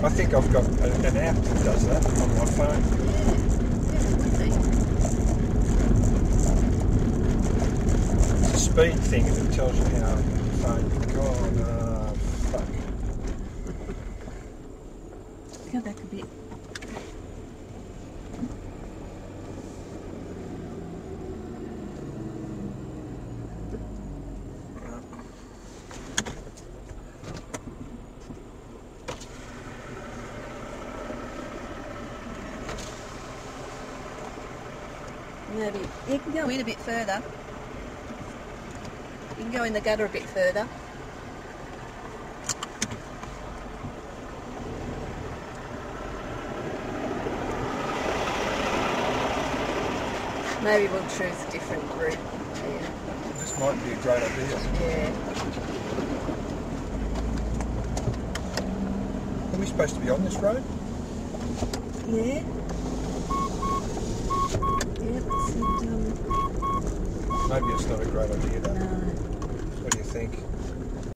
I think I've got an app that does that on my phone. It's a speed thing and it tells you how far you've gone. Fuck. Go back a bit. Maybe you can go in a bit further. You can go in the gutter a bit further. Maybe we'll choose a different route. Yeah. This might be a great idea. Yeah. Are we supposed to be on this road? Yeah. Maybe it's not a great idea though. No. What do you think?